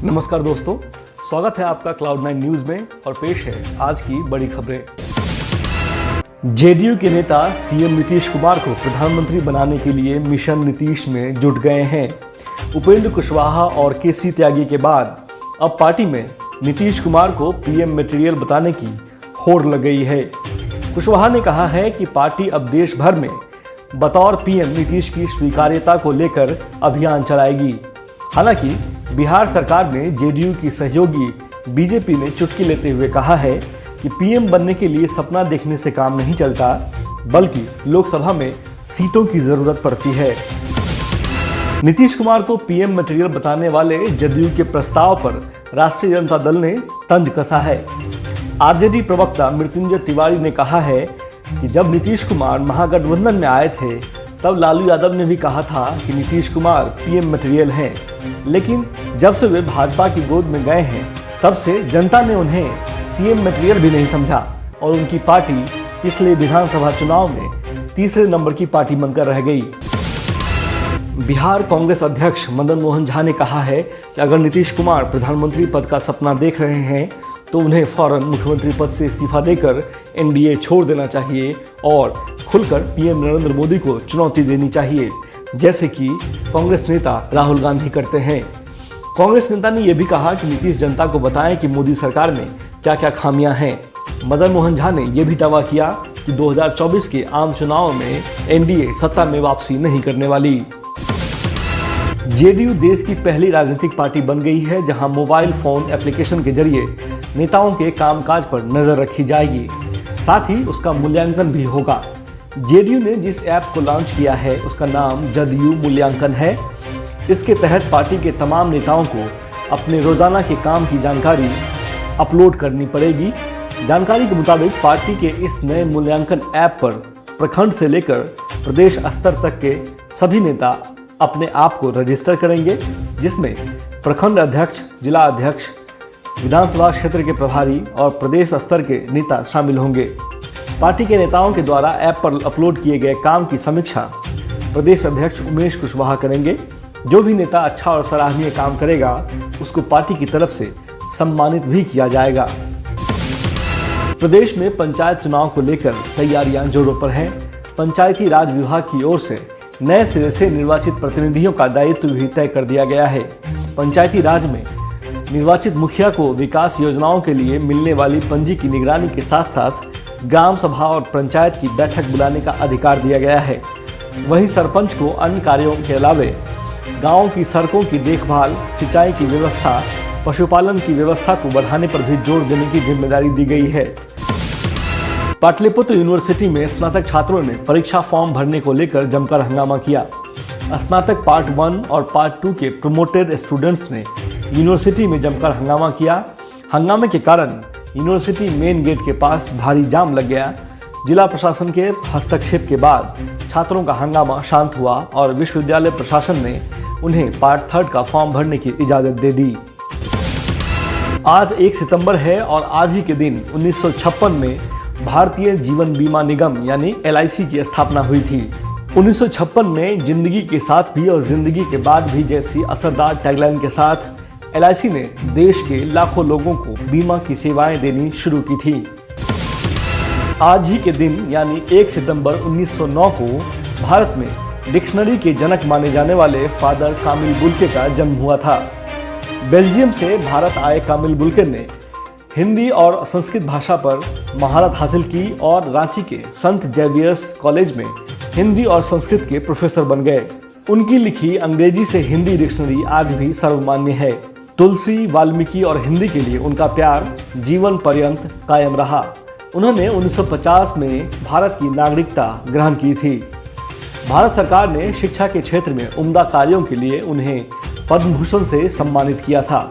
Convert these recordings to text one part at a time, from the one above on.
नमस्कार दोस्तों, स्वागत है आपका Cloud9 न्यूज में और पेश है आज की बड़ी खबरें। जेडीयू के नेता सीएम नीतीश कुमार को प्रधानमंत्री बनाने के लिए मिशन नीतीश में जुट गए हैं। उपेंद्र कुशवाहा और केसी त्यागी के बाद अब पार्टी में नीतीश कुमार को पीएम मटेरियल बताने की होड़ लग गई है। कुशवाहा ने कहा है कि पार्टी अब देश भर में बतौर पीएम नीतीश की स्वीकार्यता को लेकर अभियान चलाएगी। हालांकि बिहार सरकार ने जेडीयू की सहयोगी बीजेपी ने चुटकी लेते हुए कहा है कि पीएम बनने के लिए सपना देखने से काम नहीं चलता, बल्कि लोकसभा में सीटों की जरूरत पड़ती है। नीतीश कुमार को पीएम मटेरियल बताने वाले जदयू के प्रस्ताव पर राष्ट्रीय जनता दल ने तंज कसा है। आरजेडी प्रवक्ता मृत्युंजय तिवारी ने कहा है कि जब नीतीश कुमार महागठबंधन में आए थे तब लालू यादव ने भी कहा था कि नीतीश कुमार पीएम मटेरियल हैं, लेकिन जब से वे भाजपा की गोद में गए हैं तब से जनता ने उन्हें सीएम मटेरियल भी नहीं समझा और उनकी पार्टी पिछले विधानसभा चुनाव में तीसरे नंबर की पार्टी बनकर रह गई। बिहार कांग्रेस अध्यक्ष मदन मोहन झा ने कहा है कि अगर नीतीश कुमार प्रधानमंत्री पद का सपना देख रहे हैं तो उन्हें फौरन मुख्यमंत्री पद से इस्तीफा देकर एनडीए छोड़ देना चाहिए और खुलकर पीएम नरेंद्र मोदी को चुनौती देनी चाहिए, जैसे कि कांग्रेस नेता राहुल गांधी करते हैं। कांग्रेस नेता ने यह भी कहा कि नीतीश जनता को बताएं कि मोदी सरकार में क्या क्या खामियां हैं। मदन मोहन झा ने यह भी दावा किया कि 2024 के आम चुनाव में एनडीए सत्ता में वापसी नहीं करने वाली। जेडीयू देश की पहली राजनीतिक पार्टी बन गई है जहां मोबाइल फोन एप्लीकेशन के जरिए नेताओं के कामकाज पर नजर रखी जाएगी, साथ ही उसका मूल्यांकन भी होगा। जेडीयू ने जिस ऐप को लॉन्च किया है उसका नाम जदयू मूल्यांकन है। इसके तहत पार्टी के तमाम नेताओं को अपने रोजाना के काम की जानकारी अपलोड करनी पड़ेगी। जानकारी के मुताबिक पार्टी के इस नए मूल्यांकन ऐप पर प्रखंड से लेकर प्रदेश स्तर तक के सभी नेता अपने आप को रजिस्टर करेंगे, जिसमें प्रखंड अध्यक्ष, जिला अध्यक्ष, विधानसभा क्षेत्र के प्रभारी और प्रदेश स्तर के नेता शामिल होंगे। पार्टी के नेताओं के द्वारा ऐप पर अपलोड किए गए काम की समीक्षा प्रदेश अध्यक्ष उमेश कुशवाहा करेंगे। जो भी नेता अच्छा और सराहनीय काम करेगा उसको पार्टी की तरफ से सम्मानित भी किया जाएगा। प्रदेश में पंचायत चुनाव को लेकर तैयारियां जोरों पर हैं। पंचायती राज विभाग की ओर से नए सिरे से निर्वाचित प्रतिनिधियों का दायित्व भी तय कर दिया गया है। पंचायती राज में निर्वाचित मुखिया को विकास योजनाओं के लिए मिलने वाली पंजी की निगरानी के साथ साथ ग्राम सभा और पंचायत की बैठक बुलाने का अधिकार दिया गया है। वहीं सरपंच को अन्य कार्यों के अलावे गांवों की सड़कों की देखभाल, सिंचाई की व्यवस्था, पशुपालन की व्यवस्था को बढ़ाने पर भी जोर देने की जिम्मेदारी दी गई है। पाटलिपुत्र यूनिवर्सिटी में स्नातक छात्रों ने परीक्षा फॉर्म भरने को लेकर जमकर हंगामा किया। स्नातक पार्ट 1 और पार्ट 2 के प्रमोटेड स्टूडेंट्स ने यूनिवर्सिटी में जमकर हंगामा किया। हंगामे के कारण यूनिवर्सिटी मेन गेट के पास भारी जाम लग गया। जिला प्रशासन के हस्तक्षेप के बाद छात्रों का हंगामा शांत हुआ और विश्वविद्यालय प्रशासन ने उन्हें पार्ट 3 का फॉर्म भरने की इजाज़त दे दी। आज 1 सितंबर है और आज ही के दिन 1956 में भारतीय जीवन बीमा निगम यानी LIC की स्थापना हुई थी। 1956 में जिंदगी के साथ भी और जिंदगी के बाद भी जैसी असरदार टैगलाइन के साथ LIC ने देश के लाखों लोगों को बीमा की सेवाएं देनी शुरू की थी। आज ही के दिन यानी 1 सितंबर 1909 को भारत में डिक्शनरी के जनक माने जाने वाले फादर कामिल बुल्के का जन्म हुआ था। बेल्जियम से भारत आए कामिल बुल्के ने हिंदी और संस्कृत भाषा पर महारत हासिल की और रांची के संत जेवियर्स कॉलेज में हिंदी और संस्कृत के प्रोफेसर बन गए। उनकी लिखी अंग्रेजी से हिंदी डिक्शनरी आज भी सर्वमान्य है। तुलसी, वाल्मीकि और हिंदी के लिए उनका प्यार जीवन पर्यंत कायम रहा। उन्होंने 1950 में भारत की नागरिकता ग्रहण की थी। भारत सरकार ने शिक्षा के क्षेत्र में उम्दा कार्यों के लिए उन्हें पद्म भूषण से सम्मानित किया था।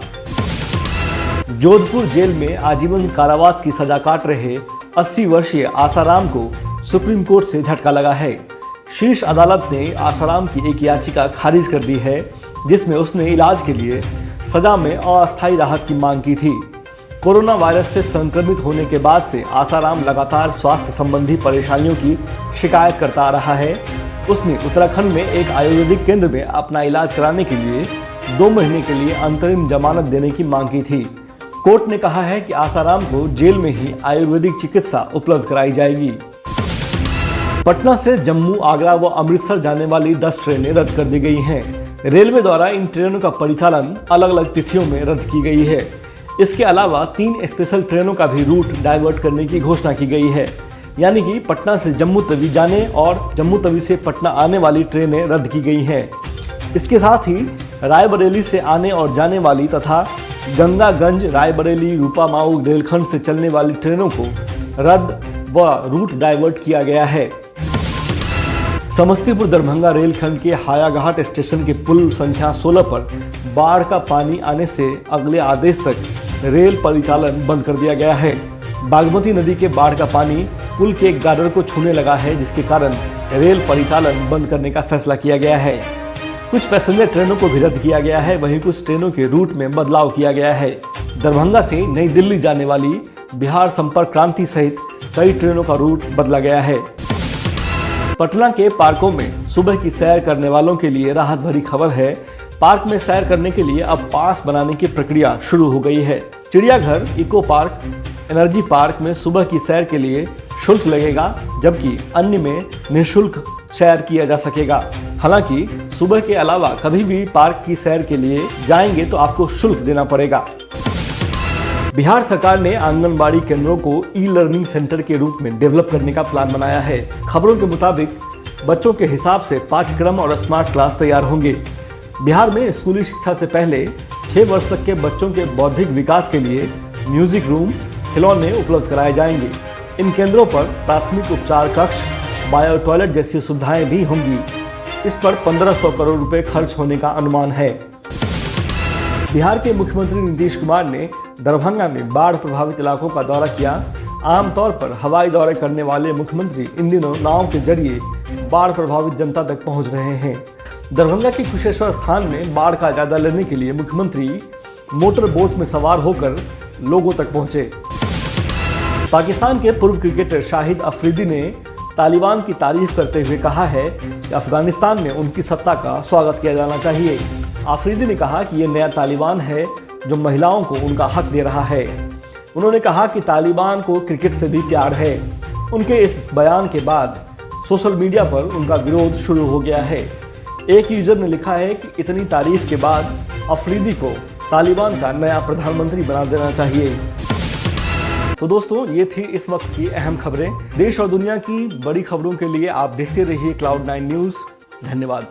जोधपुर जेल में आजीवन कारावास की सजा काट रहे 80 वर्षीय आसाराम को सुप्रीम कोर्ट से झटका लगा है। शीर्ष अदालत ने आसाराम की एक याचिका खारिज कर दी है, जिसमें उसने इलाज के लिए सजा में अस्थायी राहत की मांग की थी। कोरोना वायरस से संक्रमित होने के बाद से आसाराम लगातार स्वास्थ्य संबंधी परेशानियों की शिकायत करता आ रहा है। उसने उत्तराखंड में एक आयुर्वेदिक केंद्र में अपना इलाज कराने के लिए 2 महीने के लिए अंतरिम जमानत देने की मांग की थी। कोर्ट ने कहा है कि आसाराम को जेल में ही आयुर्वेदिक चिकित्सा उपलब्ध कराई जाएगी। पटना से जम्मू, आगरा व अमृतसर जाने वाली 10 ट्रेनें रद्द कर दी गई हैं। रेलवे द्वारा इन ट्रेनों का परिचालन अलग अलग तिथियों में रद्द की गई है। इसके अलावा 3 स्पेशल ट्रेनों का भी रूट डाइवर्ट करने की घोषणा की गई है, यानी कि पटना से जम्मू तवी जाने और जम्मू तवी से पटना आने वाली ट्रेनें रद्द की गई हैं। इसके साथ ही रायबरेली से आने और जाने वाली तथा गंगागंज, रायबरेली, रूपामाऊ रेलखंड से चलने वाली ट्रेनों को रद्द व रूट डाइवर्ट किया गया है। समस्तीपुर दरभंगा रेलखंड के हायाघाट स्टेशन के पुल संख्या 16 पर बाढ़ का पानी आने से अगले आदेश तक रेल परिचालन बंद कर दिया गया है। बागमती नदी के बाढ़ का पानी पुल के एक गार्डर को छूने लगा है, जिसके कारण रेल परिचालन बंद करने का फैसला किया गया है। कुछ पैसेंजर ट्रेनों को भी रद्द किया गया है, वहीं कुछ ट्रेनों के रूट में बदलाव किया गया है। दरभंगा से नई दिल्ली जाने वाली बिहार संपर्क क्रांति सहित कई ट्रेनों का रूट बदला गया है। पटना के पार्कों में सुबह की सैर करने वालों के लिए राहत भरी खबर है। पार्क में सैर करने के लिए अब पास बनाने की प्रक्रिया शुरू हो गई है। चिड़ियाघर, इको पार्क, एनर्जी पार्क में सुबह की सैर के लिए शुल्क लगेगा, जबकि अन्य में निःशुल्क सैर किया जा सकेगा। हालांकि सुबह के अलावा कभी भी पार्क की सैर के लिए जाएंगे तो आपको शुल्क देना पड़ेगा। बिहार सरकार ने आंगनबाड़ी केंद्रों को ई लर्निंग सेंटर के रूप में डेवलप करने का प्लान बनाया है। खबरों के मुताबिक बच्चों के हिसाब से पाठ्यक्रम और स्मार्ट क्लास तैयार होंगे। बिहार में स्कूली शिक्षा से पहले 6 वर्ष तक के बच्चों के बौद्धिक विकास के लिए म्यूजिक रूम, खिलौने उपलब्ध कराए जाएंगे। इन केंद्रों पर प्राथमिक उपचार कक्ष, बायो टॉयलेट जैसी सुविधाएं भी होंगी। इस पर 1500 करोड़ रुपए खर्च होने का अनुमान है। बिहार के मुख्यमंत्री नीतीश कुमार ने दरभंगा में बाढ़ प्रभावित इलाकों का दौरा किया। आमतौर पर हवाई दौरे करने वाले मुख्यमंत्री इन दिनों नाव के जरिए बाढ़ प्रभावित जनता तक पहुंच रहे हैं। दरभंगा के कुशेश्वर स्थान में बाढ़ का जायजा लेने के लिए मुख्यमंत्री मोटर बोट में सवार होकर लोगों तक पहुंचे। पाकिस्तान के पूर्व क्रिकेटर शाहिद अफरीदी ने तालिबान की तारीफ करते हुए कहा है कि अफगानिस्तान में उनकी सत्ता का स्वागत किया जाना चाहिए। अफरीदी ने कहा कि ये नया तालिबान है जो महिलाओं को उनका हक दे रहा है। उन्होंने कहा कि तालिबान को क्रिकेट से भी प्यार है। उनके इस बयान के बाद सोशल मीडिया पर उनका विरोध शुरू हो गया है। एक यूजर ने लिखा है कि इतनी तारीफ के बाद अफरीदी को तालिबान का नया प्रधानमंत्री बना देना चाहिए। तो दोस्तों, ये थी इस वक्त की अहम खबरें। देश और दुनिया की बड़ी खबरों के लिए आप देखते रहिए Cloud9 न्यूज़। धन्यवाद।